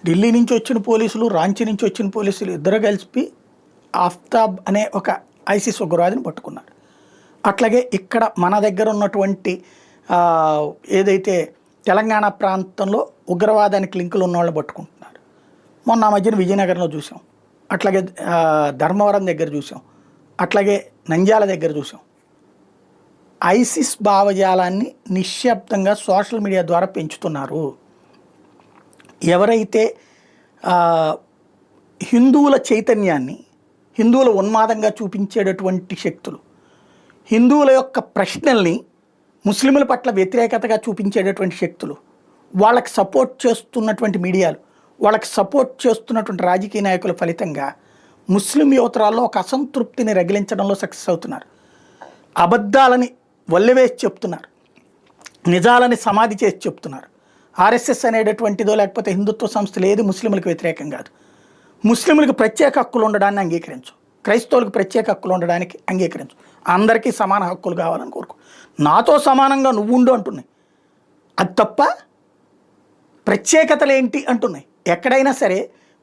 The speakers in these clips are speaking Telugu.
ఢిల్లీ నుంచి వచ్చిన పోలీసులు, రాంచీ నుంచి వచ్చిన పోలీసులు ఇద్దరు కలిసి ఆఫ్తాబ్ అనే ఒక ఐసిస్ ఉగ్రవాదిని పట్టుకున్నారు. అట్లాగే ఇక్కడ మన దగ్గర ఉన్నటువంటి ఏదైతే తెలంగాణ ప్రాంతంలో ఉగ్రవాదానికి లింకులు ఉన్న వాళ్ళని పట్టుకుంటున్నారు. మొన్న ఆ మధ్యన విజయనగరంలో చూసాం, అట్లాగే ధర్మవరం దగ్గర చూసాం, అట్లాగే నంద్యాల దగ్గర చూసాం. ఐసిస్ భావజాలాన్ని నిశ్శబ్దంగా సోషల్ మీడియా ద్వారా పెంచుతున్నారు. ఎవరైతే హిందువుల చైతన్యాన్ని, హిందువుల ఉన్మాదంగా చూపించేటటువంటి శక్తులు, హిందువుల యొక్క ప్రశ్నల్ని ముస్లింల పట్ల వ్యతిరేకతగా చూపించేటటువంటి శక్తులు, వాళ్ళకి సపోర్ట్ చేస్తున్నటువంటి మీడియాలు, వాళ్ళకి సపోర్ట్ చేస్తున్నటువంటి రాజకీయ నాయకుల ఫలితంగా ముస్లిం యువతరాల్లో ఒక అసంతృప్తిని రగిలించడంలో సక్సెస్ అవుతున్నారు. అబద్ధాలని వల్లెవేసి చెప్తున్నారు, నిజాలని సమాధి చేసి చెప్తున్నారు. ఆర్ఎస్ఎస్ అనేటటువంటిదో లేకపోతే హిందుత్వ సంస్థలు ఏది ముస్లింలకు వ్యతిరేకం కాదు. ముస్లింలకు ప్రత్యేక హక్కులు ఉండడాన్ని అంగీకరించు, క్రైస్తవులకు ప్రత్యేక హక్కులు ఉండడానికి అంగీకరించు, అందరికీ సమాన హక్కులు కావాలని కోరుకో, నాతో సమానంగా నువ్వు ఉండు అంటున్నాయి. అది తప్ప ప్రత్యేకతలు ఏంటి అంటున్నాయి. ఎక్కడైనా సరే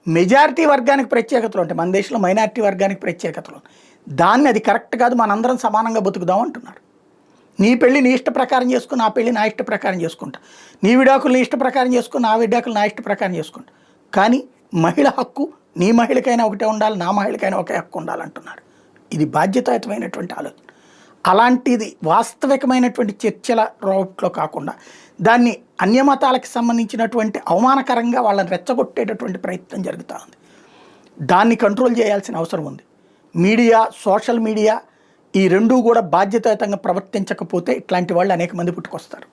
మెజారిటీ వర్గానికి ప్రత్యేకతలు ఉంటాయి, మన దేశంలో మైనారిటీ వర్గానికి ప్రత్యేకతలు. దాన్ని అది కరెక్ట్ కాదు, మనందరం సమానంగా బతుకుదాం అంటున్నారు. నీ పెళ్ళి నీ ఇష్ట ప్రకారం చేసుకుని, నా పెళ్ళి నా ఇష్ట ప్రకారం చేసుకుంటా, నీ విడాకులు నీ ఇష్ట ప్రకారం చేసుకుని, నా విడాకులు నా ఇష్ట ప్రకారం చేసుకుంటా. కానీ మహిళ హక్కు నీ మహిళకైనా ఒకటే ఉండాలి, నా మహిళకైనా ఒకే హక్కు ఉండాలంటున్నారు. ఇది బాధ్యతాయుతమైనటువంటి ఆలోచన. అలాంటిది వాస్తవికమైనటువంటి చర్చల రూపంలో కాకుండా దాన్ని అన్యమతాలకు సంబంధించినటువంటి అవమానకరంగా వాళ్ళని రెచ్చగొట్టేటటువంటి ప్రయత్నం జరుగుతూ ఉంది. దాన్ని కంట్రోల్ చేయాల్సిన అవసరం ఉంది. మీడియా, సోషల్ మీడియా ఈ రెండూ కూడా బాధ్యతాయుతంగా ప్రవర్తించకపోతే ఇట్లాంటి వాళ్ళు అనేక మంది పుట్టుకొస్తారు.